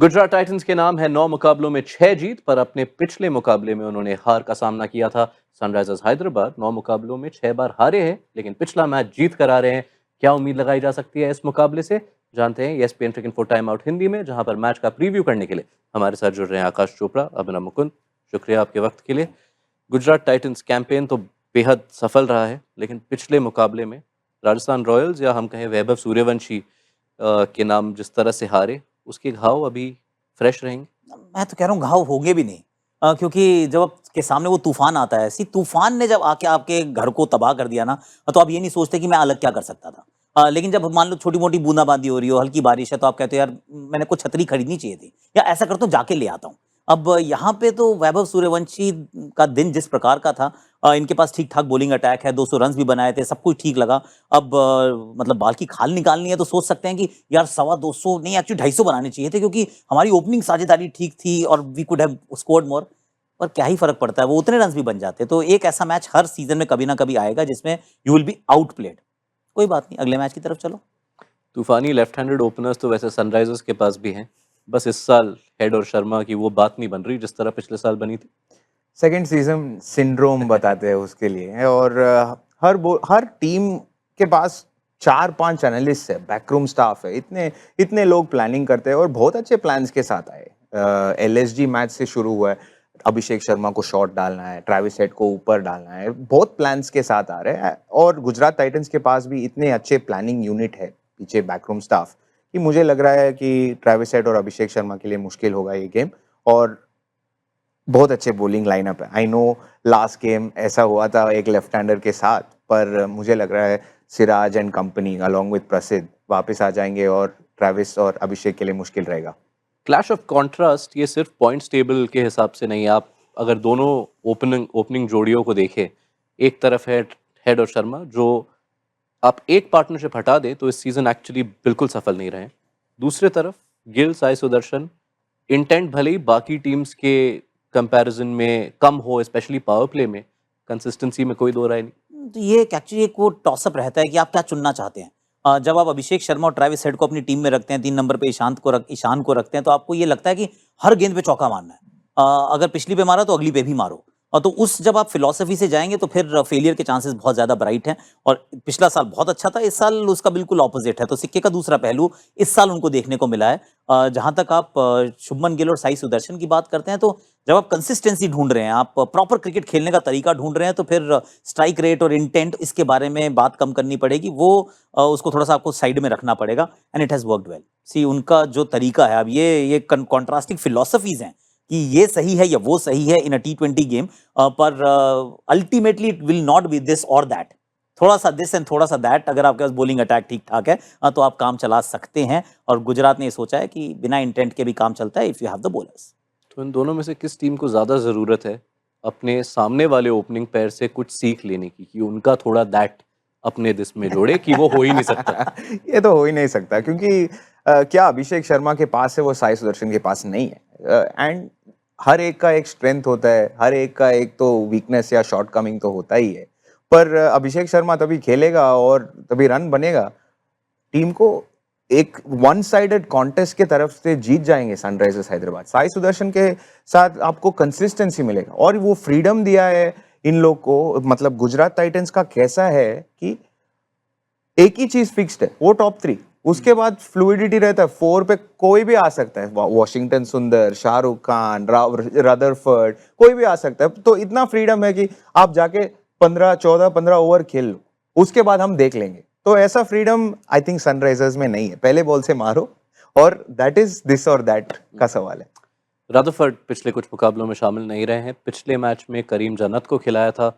Gujarat Titans के नाम है 9 मुकाबलों में 6 जीत, पर अपने पिछले मुकाबले में उन्होंने हार का सामना किया था। सनराइजर्स हैदराबाद 9 मुकाबलों में 6 बार हारे हैं, लेकिन पिछला मैच जीत कर आ रहे हैं। क्या उम्मीद लगाई जा सकती है इस मुकाबले से? जानते हैं ESPN cricket for time out Hindi में, जहां पर मैच का प्रीव्यू करने के लिए हमारे साथ जुड़ रहे हैं आकाश चोपड़ा, अभिनव मुकुंद। शुक्रिया आपके वक्त के लिए। गुजरात टाइटंस कैंपेन तो बेहद सफल रहा है, लेकिन पिछले मुकाबले में राजस्थान रॉयल्स या हम कहें वैभव सूर्यवंशी के नाम जिस तरह से हारे, उसके घाव अभी फ्रेश रहेंगे। मैं तो कह रहा हूँ घाव होंगे भी नहीं। क्योंकि जब आपके सामने वो तूफान आता है, सी तूफान ने जब आके आपके घर को तबाह कर दिया ना, तो आप ये नहीं सोचते कि मैं अलग क्या कर सकता था। लेकिन जब मान लो छोटी मोटी बूंदाबांदी हो रही हो, हल्की बारिश है, तो आप कहते हो यार मैंने कुछ छतरी खरीदनी चाहिए थी, या ऐसा करता हूँ जाके ले आता हूँ। अब यहाँ पे तो वैभव सूर्यवंशी का दिन जिस प्रकार का था, इनके पास ठीक ठाक बॉलिंग अटैक है, 200 रन भी बनाए थे, सब कुछ ठीक लगा। अब मतलब बाल की खाल निकालनी है तो सोच सकते हैं कि यार 250 नहीं, एक्चुअली 250 बनाने चाहिए थे, क्योंकि हमारी ओपनिंग साझेदारी ठीक थी और we could have scored more. पर क्या ही फर्क पड़ता है, वो उतने रन भी बन जाते। तो एक ऐसा मैच हर सीजन में कभी ना कभी आएगा जिसमें you will be out played. कोई बात नहीं, अगले मैच की तरफ चलो। तूफानी लेफ्ट हैंडेड ओपनर्स तो वैसे सनराइजर्स के पास भी हैं, बस इस साल हेड और शर्मा की वो बात नहीं बन रही जिस तरह पिछले साल बनी थी। सेकेंड सीजन सिंड्रोम बताते हैं उसके लिए। और हर टीम के पास 4-5 एनालिस्ट है, बैकरूम स्टाफ है, इतने इतने लोग प्लानिंग करते हैं और बहुत अच्छे प्लान्स के साथ आए। LSG मैच से शुरू हुआ है, अभिषेक शर्मा को शॉट डालना है, ट्रेविस हेड को ऊपर डालना है, बहुत प्लान्स के साथ आ रहे हैं। और गुजरात टाइटंस के पास भी इतने अच्छे प्लानिंग यूनिट है पीछे, बैकरूम स्टाफ, कि मुझे लग रहा है कि ट्रेविस हेड और अभिषेक शर्मा के लिए मुश्किल होगा ये गेम। और बहुत अच्छे बॉलिंग लाइनअप है। आई नो लास्ट गेम ऐसा हुआ था एक लेफ्ट हैंडर के साथ, पर मुझे लग रहा है Siraj and company along with प्रसिद्ध वापस आ जाएंगे और ट्रेविस और अभिषेक के लिए मुश्किल रहेगा। क्लैश ऑफ कॉन्ट्रास्ट ये सिर्फ पॉइंट्स टेबल के हिसाब से नहीं है। आप अगर दोनों ओपनिंग जोड़ियों को देखें, एक तरफ है हेड और शर्मा, जो आप एक पार्टनरशिप हटा दें तो इस सीजन एक्चुअली बिल्कुल सफल नहीं रहे। दूसरे तरफ गिल, साई सुदर्शन, इंटेंट भले ही बाकी टीम्स के कंपैरिजन में कम हो, स्पेशली पावर प्ले में, कंसिस्टेंसी में कोई दो राय नहीं। तो ये एक्चुअली एक वो टॉसअप रहता है कि आप क्या चुनना चाहते हैं। जब आप अभिषेक शर्मा और ट्रेविस हेड को अपनी टीम में रखते हैं, 3 नंबर पे ईशान को रखते हैं, तो आपको ये लगता है कि हर गेंद पे चौका मारना है। अगर पिछली पे मारा तो अगली पे भी मारो। और तो उस जब आप फिलॉसफी से जाएंगे तो फिर फेलियर के चांसेस बहुत ज्यादा ब्राइट हैं। और पिछला साल बहुत अच्छा था, इस साल उसका बिल्कुल ऑपोजिट है। तो सिक्के का दूसरा पहलू इस साल उनको देखने को मिला है। जहां तक आप शुभमन गिल और साई सुदर्शन की बात करते हैं, तो जब आप कंसिस्टेंसी ढूंढ रहे हैं, आप प्रॉपर क्रिकेट खेलने का तरीका ढूंढ रहे हैं, तो फिर स्ट्राइक रेट और इंटेंट इसके बारे में बात कम करनी पड़ेगी। वो उसको थोड़ा सा आपको साइड में रखना पड़ेगा। And it has worked well. See उनका जो तरीका है, अब ये कॉन्ट्रास्टिंग फिलोसफीज हैं कि ये सही है या वो सही है इन अ T20 गेम, पर ultimately it will not be this और दैट। थोड़ा सा दिस एंड थोड़ा सा दैट। अगर आपके पास बॉलिंग अटैक ठीक ठाक है, तो आप काम चला सकते हैं। और गुजरात ने ये सोचा है कि बिना इंटेंट के भी काम चलता है if you have the bowlers. तो इन दोनों में से किस टीम को ज़्यादा ज़रूरत है अपने सामने वाले ओपनिंग पेयर से कुछ सीख लेने की, कि उनका थोड़ा दैट अपने दिस में जोड़े, कि वो हो ही नहीं सकता? ये तो हो ही नहीं सकता, क्योंकि क्या अभिषेक शर्मा के पास है वो साई सुदर्शन के पास नहीं है। एंड हर एक का एक स्ट्रेंथ होता है, हर एक का एक तो वीकनेस या शॉर्ट कमिंग तो होता ही है। पर अभिषेक शर्मा तभी खेलेगा और तभी रन बनेगा। टीम को एक वन साइडेड कॉन्टेस्ट के तरफ से जीत जाएंगे सनराइजर्स हैदराबाद। साई सुदर्शन के साथ आपको कंसिस्टेंसी मिलेगा और वो फ्रीडम दिया है इन लोग को। मतलब गुजरात टाइटंस का कैसा है कि एक ही चीज फिक्स्ड है, वो टॉप 3। उसके बाद फ्लूइडिटी रहता है, 4 पे कोई भी आ सकता है। वॉशिंगटन सुंदर, शाहरुख खान, रदरफर्ड, कोई भी आ सकता है। तो इतना फ्रीडम है कि आप जाके 15 ओवर खेल लो, उसके बाद हम देख लेंगे। तो ऐसा फ्रीडम आई थिंक सनराइजर्स में नहीं है। पहले बॉल से मारो, और दैट इज दिस और दैट का सवाल है। रदरफर्ड पिछले कुछ मुकाबलों में शामिल नहीं रहे हैं। पिछले मैच में करीम जन्नत को खिलाया था,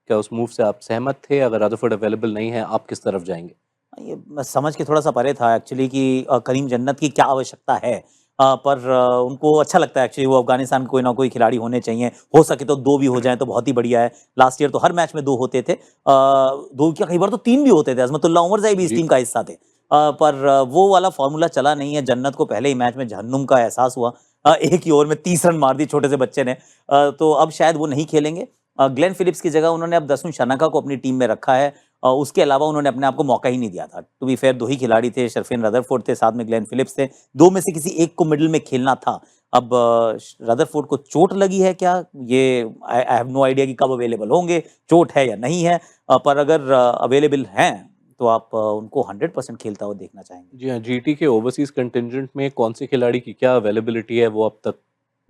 क्या उस मूव से आप सहमत थे? अगर रदरफर्ड अवेलेबल नहीं है, आप किस तरफ जाएंगे? ये मैं समझ के थोड़ा सा परे था एक्चुअली कि करीम जन्नत की क्या आवश्यकता है। पर उनको अच्छा लगता है एक्चुअली, वो अफगानिस्तान में कोई ना कोई खिलाड़ी होने चाहिए। हो सके तो 2 भी हो जाएं तो बहुत ही बढ़िया है। लास्ट ईयर तो हर मैच में 2 होते थे, 2 क्या कई बार तो 3 भी होते थे। अजमतुल्ला उमरजाई भी इस जी। टीम का हिस्सा थे। पर वो वाला फॉर्मूला चला नहीं है। जन्नत को पहले ही मैच में जहन्नुम का एहसास हुआ। एक ही ओवर में 30 रन मार दी छोटे से बच्चे ने। तो अब शायद वो नहीं खेलेंगे। ग्लेन फिलिप्स की जगह उन्होंने अब दसुन शनाका को अपनी टीम में रखा है। उसके अलावा उन्होंने अपने आप को मौका ही नहीं दिया था। टू बी फेयर 2 ही खिलाड़ी थे, शर्फिन रदरफोर्ड थे, साथ में ग्लेन फिलिप्स थे। 2 में से किसी एक को मिडल में खेलना था। अब रदरफोर्ड को चोट लगी है क्या? ये आई हैव नो आइडिया कि कब अवेलेबल होंगे, चोट है या नहीं है। पर अगर अवेलेबल हैं तो आप उनको 100% खेलता हुआ देखना चाहेंगे। जी हाँ, जीटी के ओवरसीज कंटिंजेंट में कौन से खिलाड़ी की क्या अवेलेबिलिटी है वो अब तक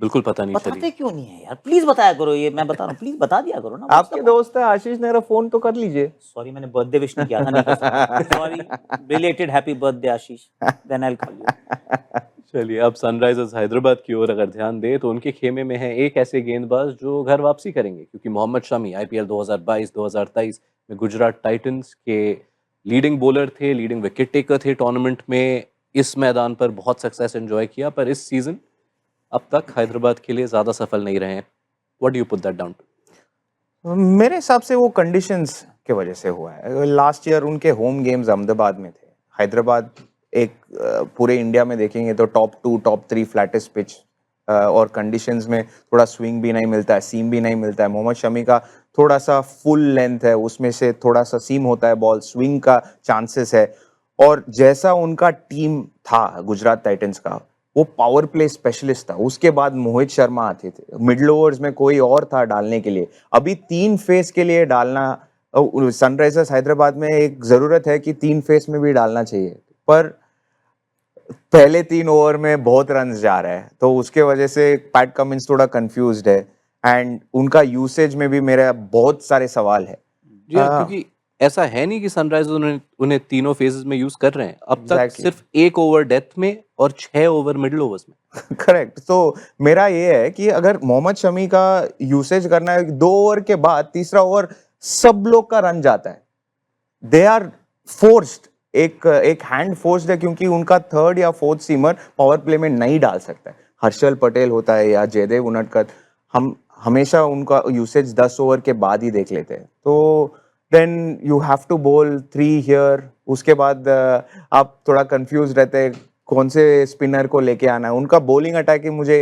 बिल्कुल पता नहीं चली। बताते क्यों नहीं है यार? प्लीज बताया करो, ये मैं बता रहा हूँ, प्लीज बता दिया करो ना। आपके दोस्त है आशीष नेहरा, फोन तो कर लीजिए। सॉरी, मैंने बर्थडे विश नहीं किया था, नहीं कर सकता। Sorry, belated happy birthday Ashish, then I will call you. चलिए, अब सनराइजर्स हैदराबाद की ओर अगर ध्यान दें तो उनके खेमे में है एक ऐसे गेंदबाज जो घर वापसी करेंगे, क्योंकि मोहम्मद शमी आईपीएल 2022-2023 में गुजरात टाइटंस के लीडिंग बॉलर थे, लीडिंग विकेट टेकर थे टूर्नामेंट में। इस मैदान पर बहुत सक्सेस एंजॉय किया, पर इस सीजन अब तक हैदराबाद के लिए ज़्यादा सफल नहीं रहे हैं। What do you put that down to? मेरे हिसाब से वो कंडीशंस के वजह से हुआ है। लास्ट ईयर उनके होम गेम्स अहमदाबाद में थे। हैदराबाद एक पूरे इंडिया में देखेंगे तो टॉप 2 टॉप 3 फ्लैटेस्ट पिच, और कंडीशंस में थोड़ा स्विंग भी नहीं मिलता है, सीम भी नहीं मिलता है। मोहम्मद शमी का थोड़ा सा फुल लेंथ है, उसमें से थोड़ा सा सीम होता है, बॉल स्विंग का चांसेस है। और जैसा उनका टीम था गुजरात टाइटंस का, वो पावर प्ले स्पेशलिस्ट था। उसके बाद मोहित शर्मा आते थे, मिडल ओवर्स में कोई और था डालने के लिए। अभी 3 फेस के लिए डालना, सनराइजर्स हैदराबाद में एक जरूरत है कि 3 फेस में भी डालना चाहिए, पर पहले 3 ओवर में बहुत रन जा रहा है, तो उसके वजह से पैट कमिंस थोड़ा कंफ्यूज्ड है। एंड उनका यूसेज में भी मेरा बहुत सारे सवाल है। जी हाँ, क्योंकि ऐसा है नहीं कि सनराइजर्स उन्हें तीनों फेजेस में यूज कर रहे हैं। अब तक Exactly. सिर्फ 1 ओवर डेथ में और 6 ओवर मिडिल ओवर्स में। करेक्ट। तो मेरा ये है कि अगर मोहम्मद शमी का यूसेज करना है 2 ओवर के बाद, तीसरा ओवर सब लोग का रन जाता है, दे आर फोर्स्ड, एक हैंड फोर्स्ड है, क्योंकि उनका 3rd या 4th सीमर पावर प्ले में नहीं डाल सकता है। हर्षल पटेल होता है या जयदेव उनडकट, हम हमेशा उनका यूसेज 10 ओवर के बाद ही देख लेते हैं। तो then you have to bowl 3 here. उसके बाद आप थोड़ा कंफ्यूज रहते हैं कौन से स्पिनर को लेके आना है। उनका बॉलिंग अटैक ही मुझे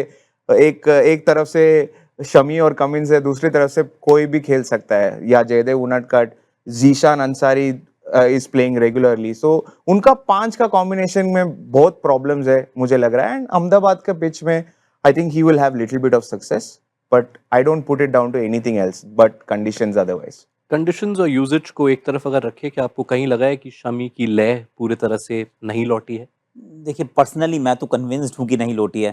एक तरफ से शमी और कमिंस है, दूसरी तरफ से कोई भी खेल सकता है, या Jaydev Unadkat, Zeeshan Ansari is playing regularly. So उनका 5 का कॉम्बिनेशन में बहुत प्रॉब्लम्स है मुझे लग रहा है। एंड अहमदाबाद का पिच में I think he will have little bit of success, but I don't put it down to anything else but conditions otherwise. Conditions और यूजेज को एक तरफ अगर रखें, क्या आपको कहीं लगा है कि शमी की लय पूरी तरह से नहीं लौटी है? देखिए, पर्सनली मैं तो कन्विंस्ड हूँ कि नहीं लौटी है।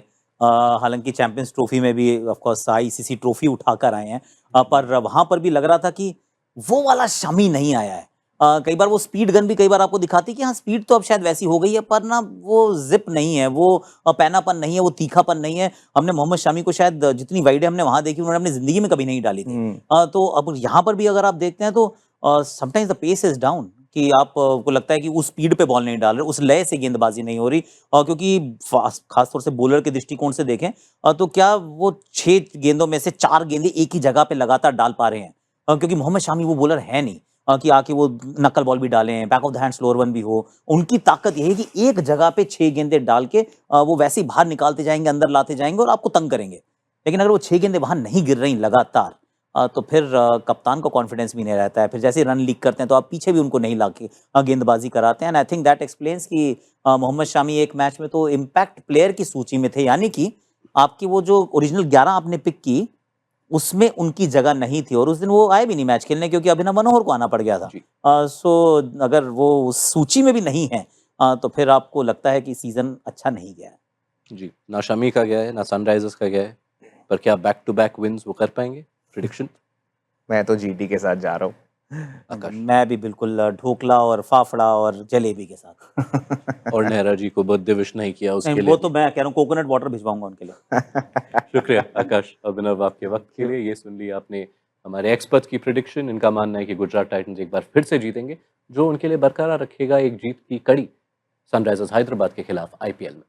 हालांकि चैंपियंस ट्रॉफी में भी ऑफ कोर्स आईसीसी ट्रॉफी उठाकर आए हैं, पर वहां पर भी लग रहा था कि वो वाला शमी नहीं आया है। कई बार वो स्पीड गन भी कई बार आपको दिखाती कि हाँ स्पीड तो अब शायद वैसी हो गई है, पर ना वो जिप नहीं है, वो पैनापन नहीं है, वो तीखापन नहीं है। हमने मोहम्मद शमी को शायद जितनी वाइडें हमने वहां देखी उन्होंने अपनी जिंदगी में कभी नहीं डाली थी। तो अब यहाँ पर भी अगर आप देखते हैं तो sometimes the pace is down, कि आप को लगता है कि उस स्पीड पे बॉल नहीं डाल रहे, उस लय से गेंदबाजी नहीं हो रही। क्योंकि खासतौर से बॉलर के दृष्टिकोण से देखें तो क्या वो 6 गेंदों में से 4 गेंदें एक ही जगह पे लगातार डाल पा रहे हैं? क्योंकि मोहम्मद शामी वो बॉलर है नहीं कि आके वो नकल बॉल भी डालें, back of the hand slower one भी हो। उनकी ताकत यही है कि एक जगह पे 6 गेंदें डाल के वो वैसे ही बाहर निकालते जाएंगे, अंदर लाते जाएंगे और आपको तंग करेंगे। लेकिन अगर वो 6 गेंदें बाहर नहीं गिर रही लगातार, तो फिर कप्तान को कॉन्फिडेंस भी नहीं रहता है। फिर जैसे रन लीक करते हैं तो आप पीछे भी उनको नहीं लाके गेंदबाजी कराते हैं। And I think that explains कि मोहम्मद शामी एक मैच में तो इम्पैक्ट प्लेयर की सूची में थे, यानी कि आपकी वो जो ओरिजिनल 11 आपने पिक की उसमें उनकी जगह नहीं थी, और उस दिन वो आए भी नहीं मैच खेलने क्योंकि अभिनव मनोहर को आना पड़ गया था। सो अगर वो उस सूची में भी नहीं है तो फिर आपको लगता है कि सीजन अच्छा नहीं गया है। जी, ना शमी का गया है, ना सनराइजर्स का गया है, पर क्या बैक टू बैक विंस वो कर पाएंगे? प्रेडिक्शन? मैं तो जीटी के साथ जा रहा हूँ। आकाश? मैं भी बिल्कुल ढोकला और फाफड़ा और जलेबी के साथ। और नेहरा जी को बर्थडे विश नहीं किया उसके नहीं, लिए? वो तो मैं कह रहा हूँ कोकोनट वाटर भिजवाऊंगा उनके लिए। शुक्रिया आकाश, अभिनव, आपके वक्त के लिए। ये सुन लिया आपने हमारे एक्सपर्ट की प्रेडिक्शन। इनका मानना है कि गुजरात टाइटंस एक बार फिर से जीतेंगे, जो उनके लिए बरकरार रखेगा एक जीत की कड़ी सनराइजर्स हैदराबाद के खिलाफ आईपीएल में।